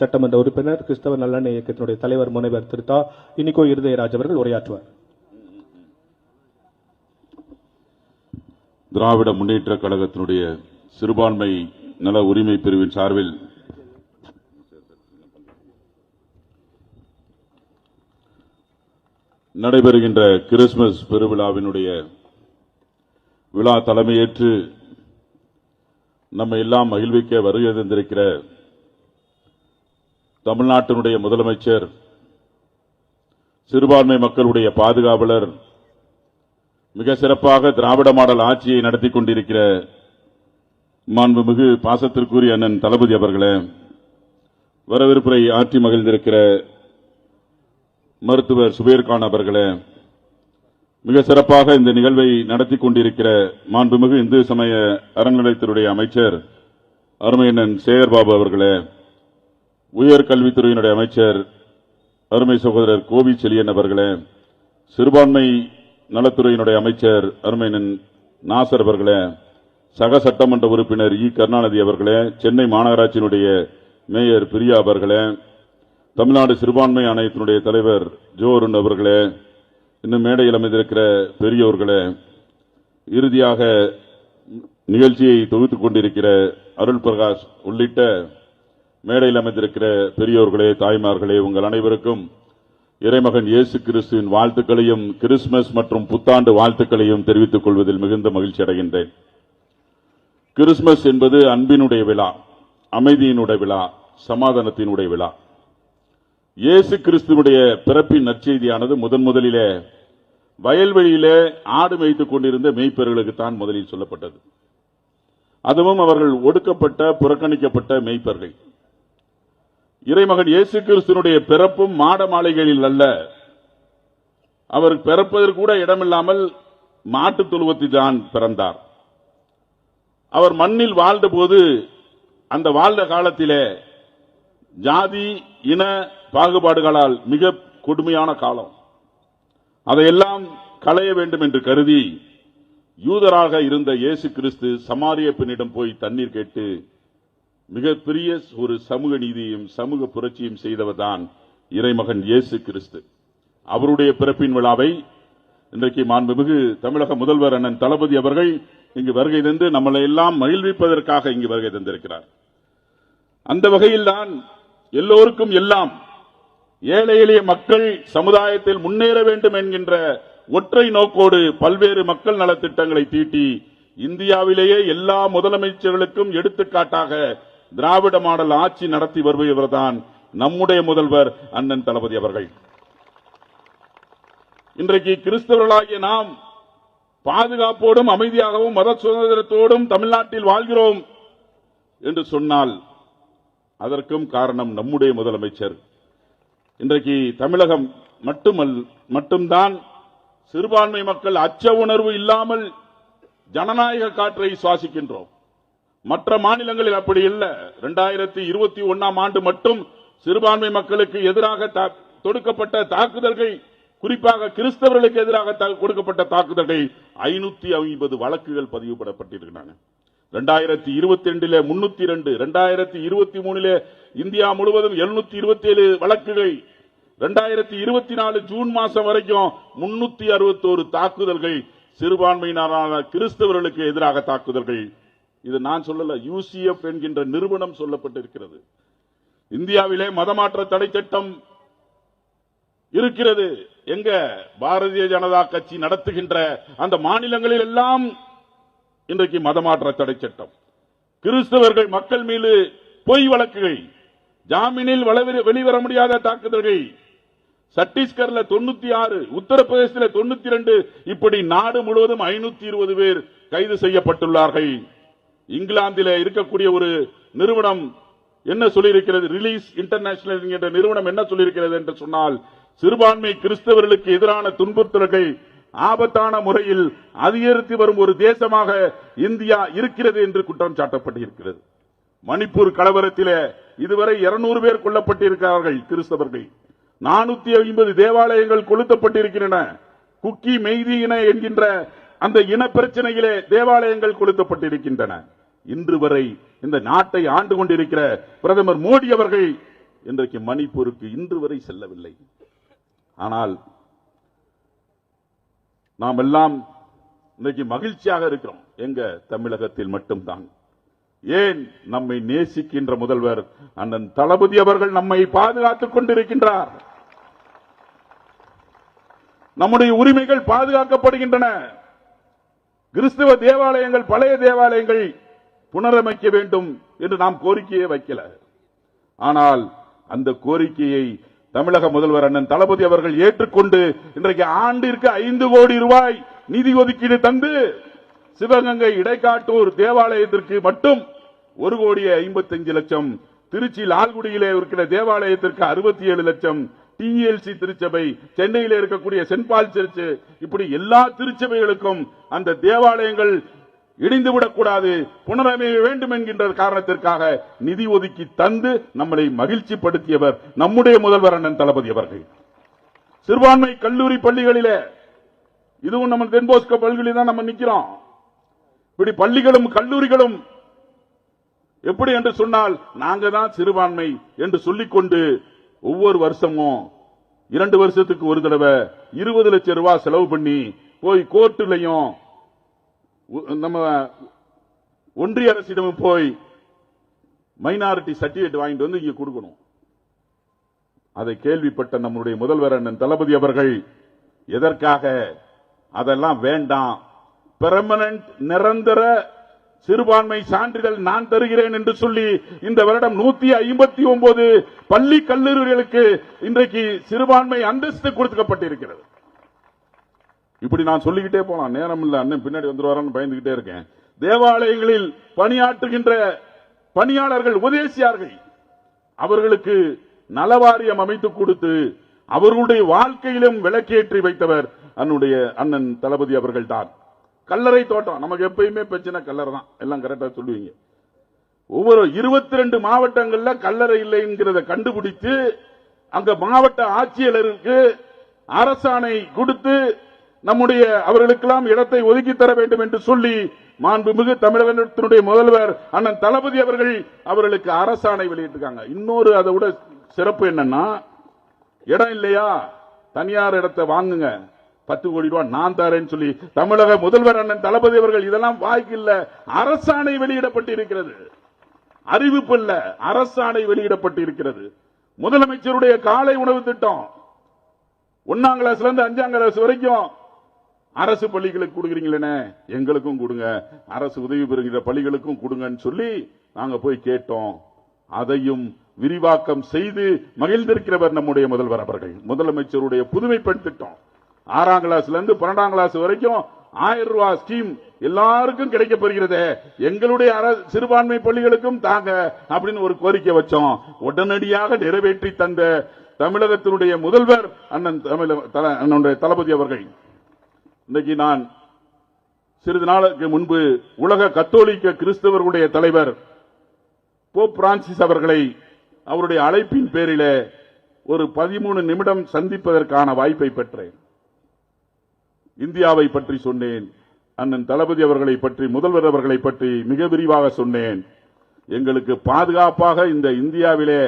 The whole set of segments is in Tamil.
சட்டமன்ற உறுப்பினர் கிறிஸ்தவ நல்லெண்ண இயக்கத்தினுடைய தலைவர் முனைவர் திருத்தா இனிகோ இருதயராஜ் அவர்கள் உரையாற்றுவார். திராவிட முன்னேற்ற கழகத்தினுடைய சிறுபான்மை நல உரிமை பிரிவின் சார்பில் நடைபெறுகின்ற கிறிஸ்துமஸ் பெருவிழாவினுடைய விழா தலைமையேற்று நம்மை எல்லாம் மகிழ்விக்க வருகை தந்திருக்கிற தமிழ்நாட்டினுடைய முதலமைச்சர், சிறுபான்மை மக்களுடைய பாதுகாவலர், மிக சிறப்பாக திராவிட மாடல் ஆட்சியை நடத்தி கொண்டிருக்கிற மாண்புமிகு பாசத்திற்குரிய அண்ணன் தளபதி அவர்களே, வரவேற்புரை ஆற்றி மகிழ்ந்திருக்கிற மருத்துவர் சுபேர்கான் அவர்களே, மிக சிறப்பாக இந்த நிகழ்வை நடத்தி கொண்டிருக்கிற மாண்புமிகு இந்து சமய அறநிலையத்துறை அமைச்சர் அருமையண்ணன் சேகர்பாபு அவர்களே, உயர்கல்வித்துறையினுடைய அமைச்சர் அருமை சகோதரர் கோவி செலியன் அவர்களே, சிறுபான்மை நலத்துறையினுடைய அமைச்சர் அருமையண்ணன் நாசர் அவர்களே, சக சட்டமன்ற உறுப்பினர் இ கருணாநிதி அவர்களே, சென்னை மாநகராட்சியினுடைய மேயர் பிரியா அவர்களே, தமிழ்நாடு சிறுபான்மை ஆணையத்தினுடைய தலைவர் ஜோருண் அவர்களே, இன்னும் மேடையில் அமைந்திருக்கிற பெரியோர்களே, இறுதியாக நிகழ்ச்சியை தொகுத்துக் கொண்டிருக்கிற அருள் பிரகாஷ் உள்ளிட்ட மேடையில் அமைந்திருக்கிற பெரியோர்களே, தாய்மார்களே, உங்கள் அனைவருக்கும் இறைமகன் இயேசு கிறிஸ்துவின் வாழ்த்துக்களையும் கிறிஸ்துமஸ் மற்றும் புத்தாண்டு வாழ்த்துக்களையும் தெரிவித்துக் கொள்வதில் மிகுந்த மகிழ்ச்சி அடைகின்றேன். கிறிஸ்துமஸ் என்பது அன்பினுடைய விழா, அமைதியினுடைய விழா, சமாதானத்தினுடைய விழா. இயேசு கிறிஸ்துவுடைய பிறப்பின் நற்செய்தியானது முதலிலே வயல்வெளியிலே ஆடு மேய்த்துக் கொண்டிருந்த மேய்ப்பர்களுக்குத்தான் முதலில் சொல்லப்பட்டது. அதுவும் அவர்கள் ஒடுக்கப்பட்ட புறக்கணிக்கப்பட்ட மேய்ப்பர்கள். இறைமகன் இயேசு கிறிஸ்துவினுடைய பிறப்பும் மாட மாளிகைகளில் அல்ல, அவர் பிறப்பதற்கு கூட இடமில்லாமல் மாட்டுத் தொழுவத்தில் தான் பிறந்தார். அவர் மண்ணில் வாழ்ந்தபோது அந்த வாழ்ந்த காலத்திலே ஜாதி இன பாகுபாடுகளால் மிக கொடுமையான காலம். அதையெல்லாம் களைய வேண்டும் என்று கருதி யூதராக இருந்த இயேசு கிறிஸ்து சமாரிய பெண்ணிடம் போய் தண்ணீர் கேட்டு மிகப்பெரிய ஒரு சமூக நீதியும் சமூக புரட்சியும் செய்தவர்தான் இறைமகன் இயேசு கிறிஸ்து. அவருடைய பிறப்பின் விழாவை இன்றைக்கு மாண்புமிகு தமிழக முதல்வர் அண்ணன் தளபதி அவர்கள் இங்கு வருகை தந்து நம்மளை எல்லாம் மகிழ்விப்பதற்காக இங்கு வருகை தந்திருக்கிறார். அந்த வகையில்தான் எல்லோருக்கும் எல்லாம், ஏழை எளிய மக்கள் சமுதாயத்தில் முன்னேற வேண்டும் என்கின்ற ஒற்றை நோக்கோடு பல்வேறு மக்கள் நலத்திட்டங்களை தீட்டி இந்தியாவிலேயே எல்லா முதலமைச்சர்களுக்கும் எடுத்துக்காட்டாக திராவிட மாடல் ஆட்சி நடத்தி வருபவர்தான் நம்முடைய முதல்வர் அண்ணன் தளபதி அவர்கள். இன்றைக்கு கிறிஸ்தவர்களாகிய நாம் பாதுகாப்போடும் அமைதியாகவும் மத சுதந்திரத்தோடும் தமிழ்நாட்டில் வாழ்கிறோம் என்று சொன்னால் அதற்கும் காரணம் நம்முடைய முதலமைச்சர். இன்றைக்கு தமிழகம் மட்டும்தான் சிறுபான்மை மக்கள் அச்ச உணர்வு இல்லாமல் ஜனநாயக காற்றை சுவாசிக்கின்றோம். மற்ற மாநிலங்களில் அப்படி இல்லை. 2021 ஆண்டு மட்டும் சிறுபான்மை மக்களுக்கு எதிராக தொடுக்கப்பட்ட தாக்குதல்கள், குறிப்பாக கிறிஸ்தவர்களுக்கு எதிராக கொடுக்கப்பட்ட தாக்குதல்கள் 550 வழக்குகள் பதிவுபடப்பட்டிருக்கின்றன. 2022 302, 2023 இந்தியா முழுவதும் 727 வழக்குகள், 2024 ஜூன் மாசம் வரைக்கும் 361 தாக்குதல்கள் சிறுபான்மையினரான கிறிஸ்தவர்களுக்கு எதிராக தாக்குதல்கள். இது நான் சொல்லல, யூசிஎஃப் என்கின்ற நிறுவனம் சொல்லப்பட்டிருக்கிறது. இந்தியாவிலே மதமாற்ற தடை சட்டம் இருக்கிறது. எங்க பாரதிய ஜனதா கட்சி நடத்துகின்ற அந்த மாநிலங்களில் எல்லாம் இன்றைக்கு மதமாற்ற தடை சட்டம். கிறிஸ்தவர்கள் மக்கள் மீது பொய் வழக்குகள், ஜாமீனில் வெளிவர முடியாத தாக்குதல்கள். சத்தீஸ்கர்ல 96, உத்தரப்பிரதேசத்தில் 92, இப்படி நாடு முழுவதும் 520 பேர் கைது செய்யப்பட்டுள்ளார்கள். இங்கிலாந்தில் இருக்கக்கூடிய ஒரு நிறுவனம் என்ன சொல்லியிருக்கிறது, ரிலீஸ் இன்டர்நேஷனல் என்ற நிறுவனம் என்ன சொல்லியிருக்கிறது என்று சொன்னால், சிறுபான்மை கிறிஸ்தவர்களுக்கு எதிரான துன்புறுத்தல்கள் ஆபத்தான முறையில் அதிகரித்து வரும் ஒரு தேசமாக இந்தியா இருக்கிறது என்று குற்றம் சாட்டப்பட்டிருக்கிறது. மணிப்பூர் கலவரத்தில் இதுவரை 200 பேர் கொல்லப்பட்டிருக்கிறார்கள் கிறிஸ்தவர்கள். 450 தேவாலயங்கள் கொளுத்தப்பட்டிருக்கின்றன. குக்கி மெய்தி இன என்கின்ற அந்த இன பிரச்சனையிலே தேவாலயங்கள் கொளுத்தப்பட்டிருக்கின்றன. இன்று வரை இந்த நாட்டை ஆண்டு கொண்டிருக்கிற பிரதமர் மோடி அவர்கள் இன்றைக்கு மணிப்பூருக்கு இன்று வரை செல்லவில்லை. ஆனால் நாம் எல்லாம் இன்றைக்கு மகிழ்ச்சியாக இருக்கிறோம். எங்க தமிழகத்தில் மட்டும்தான். ஏன்? நம்மை நேசிக்கின்ற முதல்வர் அண்ணன் தளபதி அவர்கள் நம்மை பாதுகாத்துக் கொண்டிருக்கின்றார். நம்முடைய உரிமைகள் பாதுகாக்கப்படுகின்றன. கிறிஸ்தவ தேவாலயங்கள், பழைய தேவாலயங்கள் புனரமைக்க வேண்டும் என்று நாம் கோரிக்கையை வைக்கல. ஆனால் அந்த கோரிக்கையை தமிழக முதல்வர் அண்ணன் தளபதி அவர்கள் ஏற்றுக்கொண்டு இன்றைக்கு ஆண்டிற்கு 5 கோடி ரூபாய் நிதி ஒதுக்கீடு தந்து சிவகங்கை இடைக்காட்டூர் தேவாலயத்திற்கு மட்டும் 1,55,00,000, திருச்சி லால்குடியிலே இருக்கிற தேவாலயத்திற்கு 67 லட்சம், டிஎல்சி திருச்சபை, சென்னையில் இருக்கக்கூடிய சென்ட் பால் சர்ச், இப்படி எல்லா திருச்சபைகளுக்கும் அந்த தேவாலயங்கள் இடிந்துவிடக் கூடாது, புனரமைய வேண்டும் என்கின்ற காரணத்திற்காக நிதி ஒதுக்கி தந்து நம்மளை மகிழ்ச்சிப்படுத்தியவர் நம்முடைய முதல்வர் அண்ணன் தளபதி அவர்கள். சிறுபான்மை கல்லூரி பள்ளிகளிலே, இதுவும் நம்ம தென்போஸ்கோ பள்ளிகளில் தான் நம்ம நிக்கிறோம். இப்படி பள்ளிகளும் கல்லூரிகளும் எப்படி என்று சொன்னால், நாங்க தான் சிறுபான்மை என்று சொல்லிக்கொண்டு ஒவ்வொரு வருஷமும் 2 வருஷத்துக்கு ஒரு தடவை 20 லட்சம் ரூபாய் செலவு பண்ணி போய் கோர்ட்டிலையும் நம்ம ஒன்றிய அரசிடம் போய் மைனாரிட்டி சர்டிபிகேட் வாங்கிட்டு வந்து இங்க கொடுக்கணும். அதை கேள்விப்பட்ட நம்முடைய முதல்வர் அண்ணன் தளபதி அவர்கள் எதற்காக அதெல்லாம் வேண்டாம், பெர்மனன்ட் நிரந்தர சிறுபான்மை சான்றிதழ் நான் தருகிறேன் என்று சொல்லி இந்த வருடம் 159 பள்ளி கல்லூரிகளுக்கு இன்றைக்கு சிறுபான்மை அந்தஸ்து கொடுக்கப்பட்டிருக்கிறது. இப்படி நான் சொல்லிக்கிட்டே போலாம், நேரம் இல்ல, அண்ணன் பின்னாடி வந்துருவாரான்னு பயந்துகிட்டே இருக்கேன். தேவாலயங்களில் பணியாற்றுகின்ற பணியாளர்கள், உபதேசியார்கள், அவர்களுக்கு நலவாரியம் அமைத்து கொடுத்து அவர்களுடைய வாழ்க்கையிலும் விளக்கேற்றி வைத்தவர் அண்ணன் தளபதி அவர்கள் தான். கல்லறை தோட்டம், நமக்கு எப்பயுமே பிரச்சனை கல்லறை தான், எல்லாம் கரெக்டா சொல்லுவீங்க. ஒவ்வொரு 22 மாவட்டங்கள்ல கல்லறை இல்லைங்கிறத கண்டுபிடித்து அங்க மாவட்ட ஆட்சியாளருக்கு அரசாணை கொடுத்து நம்முடைய அவர்களுக்கெல்லாம் இடத்தை ஒதுக்கி தர வேண்டும் என்று சொல்லி மாண்புமிகு தமிழகத்தினுடைய முதல்வர் அண்ணன் தளபதி அவர்கள் அவர்களுக்கு அரசாணை வெளியிட்டிருக்காங்க. இன்னொரு அதை விட சிறப்பு என்னன்னா, இடம் இல்லையா, தனியார் இடத்தை வாங்குங்க, 10 கோடி ரூபாய் நான் தரேன்னு சொல்லி தமிழக முதல்வர் அண்ணன் தளபதி அவர்கள், இதெல்லாம் வாய்க்கில்ல, அரசாணை வெளியிடப்பட்டிருக்கிறது. அறிவிப்பு இல்ல, அரசாணை வெளியிடப்பட்டிருக்கிறது. முதலமைச்சருடைய காலை உணவு திட்டம் 1ஆம் கிளாஸ்ல இருந்து 5ஆம் கிளாஸ் வரைக்கும் அரசு பள்ளிகளுக்கு கொடுக்குறீங்களே, எங்களுக்கும் கொடுங்க, அரசு உதவி பெறுகிற பள்ளிகளுக்கும் கொடுங்கன்னு சொல்லி நாங்க போய் கேட்டோம். அதையும் விரிவாக்கம் செய்து மகிழ்ந்திருக்கிறவர் நம்முடைய முதல்வர் அவர்கள். முதலமைச்சருடைய புதுமை பெண் திட்டம் 6ஆம் கிளாஸ்ல இருந்து 12ஆம் கிளாஸ் வரைக்கும் 1000 ரூபாய் ஸ்கீம் எல்லாருக்கும் கிடைக்கப்பெறுகிறது, எங்களுடைய சிறுபான்மை பள்ளிகளுக்கும் தாங்க அப்படின்னு ஒரு கோரிக்கை வச்சோம். உடனடியாக நிறைவேற்றி தந்த தமிழகத்தினுடைய முதல்வர் அண்ணன் தளபதி அவர்கள். இன்னைக்கு நான் சிறிது நாளுக்கு முன்பு உலக கத்தோலிக்க கிறிஸ்தவர்களுடைய தலைவர் போப் பிரான்சிஸ் அவர்களை அவருடைய அழைப்பின் பேரில் ஒரு 13 நிமிடம் சந்திப்பதற்கான வாய்ப்பை பெற்றேன். இந்தியாவை பற்றி சொன்னேன், அண்ணன் தளபதி அவர்களை பற்றி, முதல்வர் அவர்களை பற்றி மிக விரிவாக சொன்னேன். எங்களுக்கு பாதுகாப்பாக இந்த இந்தியாவிலே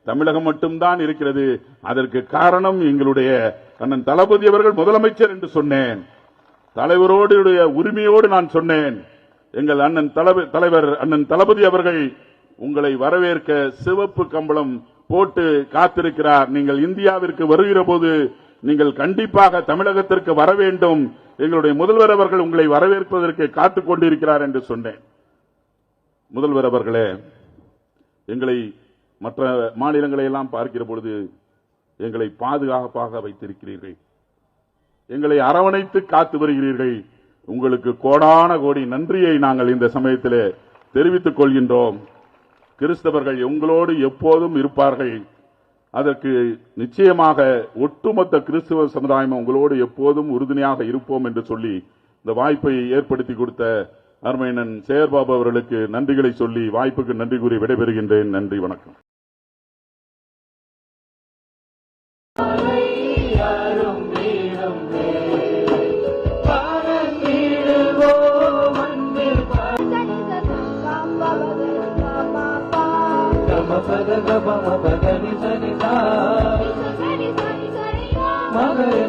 தமிழகம் மட்டும்தான் இருக்கிறது, அதற்கு காரணம் எங்களுடைய அண்ணன் தளபதி அவர்கள் முதலமைச்சர் என்று சொன்னேன். தலைவரோடு உரிமையோடு நான் சொன்னேன், எங்கள் தலைவர் அண்ணன் தளபதி அவர்கள் உங்களை வரவேற்க சிவப்பு கம்பளம் போட்டு காத்திருக்கிறார். நீங்கள் இந்தியாவிற்கு வருகிற போது நீங்கள் கண்டிப்பாக தமிழகத்திற்கு வர வேண்டும், எங்களுடைய முதல்வர் அவர்கள் உங்களை வரவேற்பதற்கு காத்துக் கொண்டிருக்கிறார் என்று சொன்னேன். முதல்வர் அவர்களே, எங்களை மற்ற மாநிலங்களை எல்லாம் பார்க்கிற பொழுது எங்களை பாதுகாப்பாக வைத்திருக்கிறீர்கள், எங்களை அரவணைத்து காத்து வருகிறீர்கள். உங்களுக்கு கோடான கோடி நன்றியை நாங்கள் இந்த சமயத்திலே தெரிவித்துக் கொள்கின்றோம். கிறிஸ்தவர்கள் உங்களோடு எப்போதும் இருப்பார்கள், அதற்கு நிச்சயமாக ஒட்டுமொத்த கிறிஸ்தவ சமுதாயம் உங்களோடு எப்போதும் உறுதுணையாக இருப்போம் என்று சொல்லி இந்த வாய்ப்பை ஏற்படுத்தி கொடுத்த அருமையண்ணன் சேகர்பாபு அவர்களுக்கு நன்றிகளை சொல்லி வாய்ப்புக்கு நன்றி கூறி விடைபெறுகின்றேன். நன்றி, வணக்கம். Papa க ப ம ப த நி ச நி சா மகரி